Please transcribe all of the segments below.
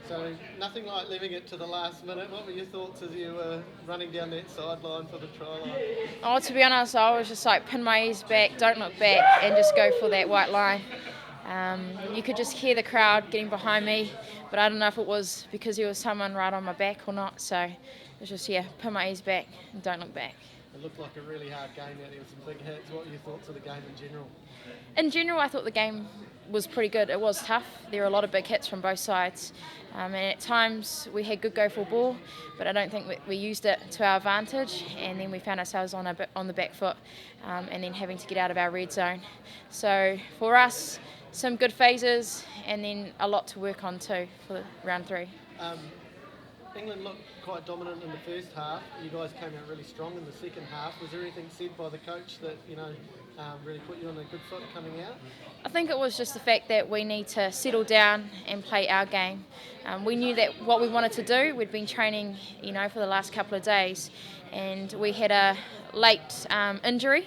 So nothing like leaving it to the last minute. What were your thoughts as you were running down that sideline for the try line? Oh, to be honest, I was just like pin my ears back, don't look back, and just go for that white line. You could just hear the crowd getting behind me, but I don't know if it was because there was someone right on my back or not. So it was just, pin my ears back and don't look back. It looked like a really hard game out there with some big hits. What were your thoughts of the game in general? In general, I thought the game was pretty good. It was tough. There were a lot of big hits from both sides. And at times we had good go for ball, but I don't think we used it to our advantage. And then we found ourselves on the back foot, and then having to get out of our red zone. So for us, some good phases, and then a lot to work on too for round 3. England looked quite dominant in the first half. You guys came out really strong in the second half. Was there anything said by the coach that really put you on a good foot coming out? I think it was just the fact that we need to settle down and play our game. We knew that what we wanted to do. We'd been training, for the last couple of days, and we had a late injury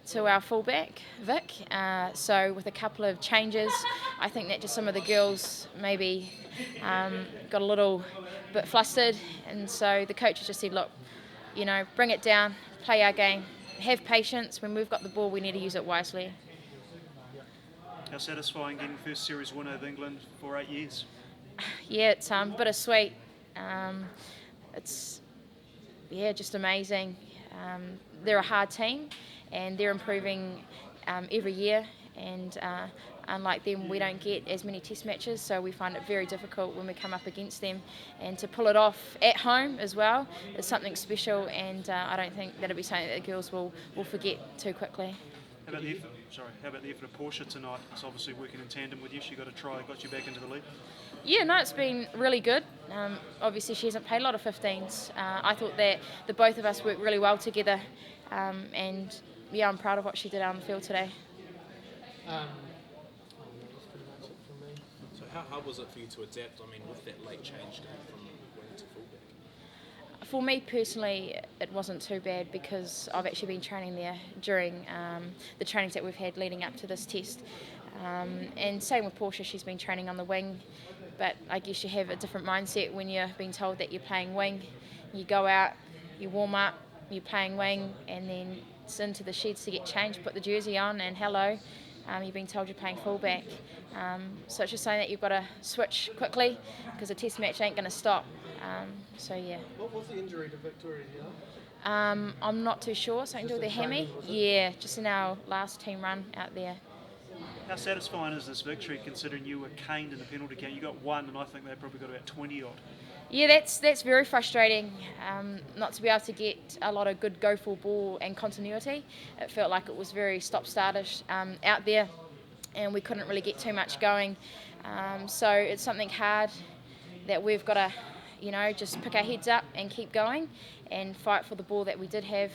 to our fullback, Vic. So with a couple of changes, I think that just some of the girls maybe got a little bit flustered, and so the coaches just said, look, bring it down, play our game, have patience. When we've got the ball, we need to use it wisely. How satisfying getting first series win over England for 8 years? Yeah, it's bittersweet. It's just amazing. They're a hard team, and they're improving every year. And unlike them, we don't get as many test matches, so we find it very difficult when we come up against them. And to pull it off at home as well is something special, and I don't think that'll be something that the girls will forget too quickly. How about the effort of Portia tonight? It's obviously working in tandem with you. She got a try, got you back into the lead. Yeah, no, it's been really good. Obviously, she hasn't played a lot of 15s. I thought that the both of us worked really well together, and I'm proud of what she did out on the field today. That's pretty much it from me. So how hard was it for you to adapt, with that late change going from wing to fullback? For me personally, it wasn't too bad because I've actually been training there during the trainings that we've had leading up to this test. And same with Portia, she's been training on the wing, but I guess you have a different mindset when you're being told that you're playing wing. You go out, you warm up, you're playing wing, and then it's into the sheds to get changed, put the jersey on, and hello, you've been told you're playing fullback. So it's just something that you've got to switch quickly because the test match ain't going to stop. What was the injury to Victoria? I'm not too sure. Something to do with the hammy. Yeah, just in our last team run out there. How satisfying is this victory considering you were caned in the penalty count? You got 1, and I think they probably got about 20 odd. Yeah, that's very frustrating. Not to be able to get a lot of good go for ball and continuity. It felt like it was very stop-startish out there, and we couldn't really get too much going. So it's something hard that we've got to, just pick our heads up and keep going and fight for the ball that we did have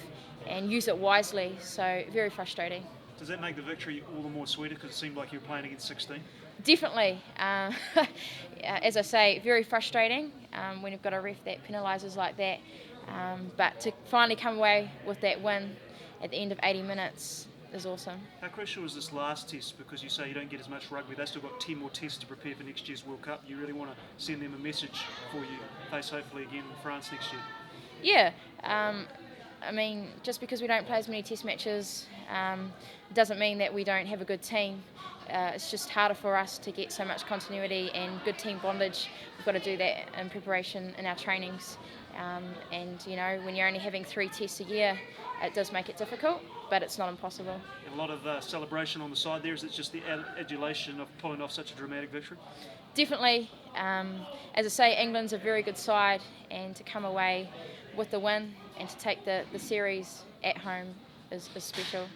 and use it wisely. So very frustrating. Does that make the victory all the more sweeter because it seemed like you were playing against 16? Definitely. As I say, very frustrating when you've got a ref that penalises like that. But to finally come away with that win at the end of 80 minutes is awesome. How crucial is this last test? Because you say you don't get as much rugby. They've still got 10 more tests to prepare for next year's World Cup. You really want to send them a message for you face hopefully again in France next year. Yeah. Just because we don't play as many test matches doesn't mean that we don't have a good team. It's just harder for us to get so much continuity and good team bondage. We've got to do that in preparation in our trainings. When you're only having 3 tests a year, it does make it difficult, but it's not impossible. A lot of celebration on the side there. Is it just the adulation of pulling off such a dramatic victory? Definitely. As I say, England's a very good side, and to come away with the win and to take the series at home is special.